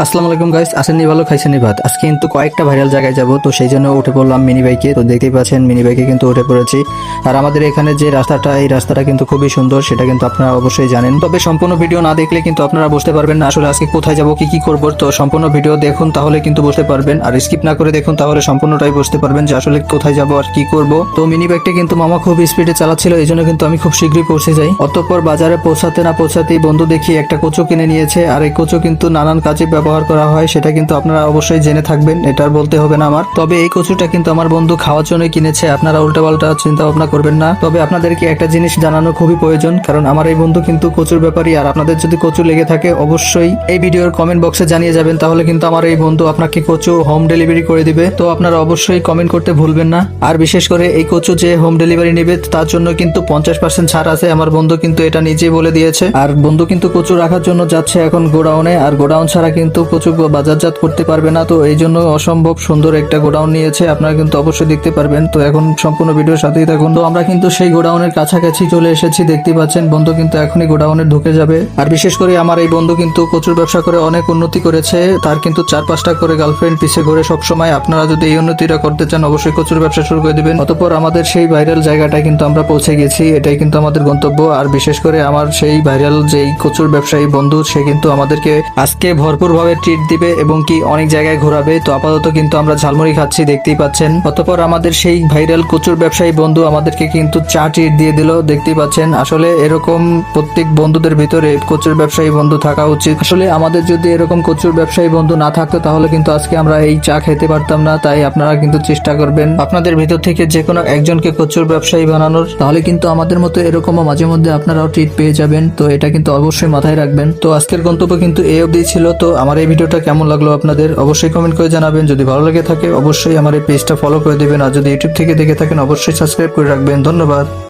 আসসালামু আলাইকুম গাইস, আসেননি ভালো খাইছেনি ভাত। আজকে কিন্তু কয়েকটা ভাইরাল জায়গায় যাব, তো সেই জন্য উঠে পড়লাম মিনি বাইকে। তো দেখতেই পাচ্ছেন মিনি বাইকে কিন্তু উঠে পড়েছি। আর আমাদের এখানে যে রাস্তাটা, এই রাস্তাটা কিন্তু খুবই সুন্দর, সেটা কিন্তু আপনারা অবশ্যই জানেন। তবে সম্পূর্ণ ভিডিও না দেখলে কিন্তু আপনারা বুঝতে পারবেন না আসলে আজকে কোথায় যাব, কি কি করব। তো সম্পূর্ণ ভিডিও দেখুন, তাহলে কিন্তু বুঝতে পারবেন। আর স্কিপ না করে দেখুন, তাহলে সম্পূর্ণটাই বুঝতে পারবেন যে আসলে কোথায় যাব আর কি করব। তো মিনি বাইকটা কিন্তু মামা খুব স্পিডে চালাচ্ছিল, এই জন্য কিন্তু আমি খুব শীঘ্রই পৌঁছে যাই। অতঃপর বাজারে পৌঁছাতে না পৌঁছাতেই বন্ধু দেখি একটা কোচো কিনে নিয়েছে। আর এই কোচো কিন্তু নানান কাজে ব্যবহার করা হয়, সেটা কিন্তু আপনারা অবশ্যই জেনে থাকবেন, এটা আর বলতে হবে না আমার। তবে এই কচুটা কিন্তু আমার বন্ধু খাওয়ার জন্য কিনেছে, আপনারা উল্টাপাল্টা চিন্তা ভাবনা করবেন না। তবে আপনাদেরকে একটা জিনিস জানানো খুবই প্রয়োজন, কারণ আমার এই বন্ধু কিন্তু কচুর ব্যাপারই। আর আপনাদের যদি কচু লেগে থাকে অবশ্যই এই ভিডিওর কমেন্ট বক্সে জানিয়ে যাবেন, তাহলে কিন্তু আমার এই বন্ধু আপনাকে কচু হোম ডেলিভারি করে দিবে। তো আপনারা অবশ্যই কমেন্ট করতে ভুলবেন না। আর বিশেষ করে এই কচু যে হোম ডেলিভারি নেবে তার জন্য কিন্তু 50% ছাড় আছে, আমার বন্ধু কিন্তু এটা নিজেই বলে দিয়েছে। আর বন্ধু কিন্তু কচু রাখার জন্য যাচ্ছে এখন গোডাউনে, আর গোডাউন ছাড়া কিন্তু কচু বাজারজাত করতে পারবে না। তো এই জন্য অসম্ভব সুন্দর একটা গোডাউন নিয়েছে, আপনারা কিন্তু অবশ্যই দেখতে পারবেন। তো এখন সম্পূর্ণ ভিডিওর সাথেই থাকুন। তো আমরা কিন্তু সেই গোডাউনের কাছাকাছি চলে এসেছি, দেখতে পাচ্ছেন বন্ধু কিন্তু এখনই গোডাউনে ঢুকে যাবে। আর বিশেষ করে আমার এই বন্ধু কিন্তু কচুর ব্যবসা করে অনেক উন্নতি করেছে, তার কিন্তু 4-5টা করে গার্লফ্রেন্ড পিছে ঘুরে সবসময়। আপনারা যদি এই উন্নতিটা করতে চান অবশ্যই কচুর ব্যবসা শুরু করে দিবেন। অতঃপর আমাদের সেই ভাইরাল জায়গাটায় কিন্তু আমরা পৌঁছে গেছি, এটাই কিন্তু আমাদের গন্তব্য। আর বিশেষ করে আমার সেই ভাইরাল যেই কচুর ব্যবসায়ী বন্ধু, সে কিন্তু আমাদেরকে আজকে ভরপুরভাবে ট্রিট দিবে এবং কি অনেক জায়গায় ঘোরাবে। তো আপাতত কিন্তু আমরা ঝালমুড়ি খাচ্ছি, দেখতেই পাচ্ছেন। অতঃপর আমাদের সেই ভাইরাল কচুর ব্যবসায়ী বন্ধু আমাদেরকে কিন্তু চা ট্রিট দিয়ে দিল, দেখতেই পাচ্ছেন। আসলে এরকম প্রত্যেক বন্ধুদের ভিতরে কচুর ব্যবসায়ী বন্ধু থাকা উচিত। আসলে আমাদের যদি এরকম কচুর ব্যবসায়ী বন্ধু না থাকতো তাহলে কিন্তু আজকে আমরা এই চা খেতে পারতাম না। তাই আপনারা কিন্তু চেষ্টা করবেন আপনাদের ভিতর থেকে যে কোনো একজনকে কচুর ব্যবসায়ী বানানোর, তাহলে কিন্তু আমাদের মতো এরকমও মাঝে মধ্যে আপনারাও ট্রিট পেয়ে যাবেন। তো এটা কিন্তু অবশ্যই মাথায় রাখবেন। তো আজকের গন্তব্য কিন্তু এই অবধি ছিল। তো আমার এই ভিডিওটা কেমন লাগলো আপনাদের অবশ্যই কমেন্ট করে জানাবেন। যদি ভালো লেগে থাকে অবশ্যই আমার এই পেজটা ফলো করে দিবেন, আর যদি ইউটিউব থেকে দেখে থাকেন অবশ্যই সাবস্ক্রাইব করে রাখবেন। ধন্যবাদ।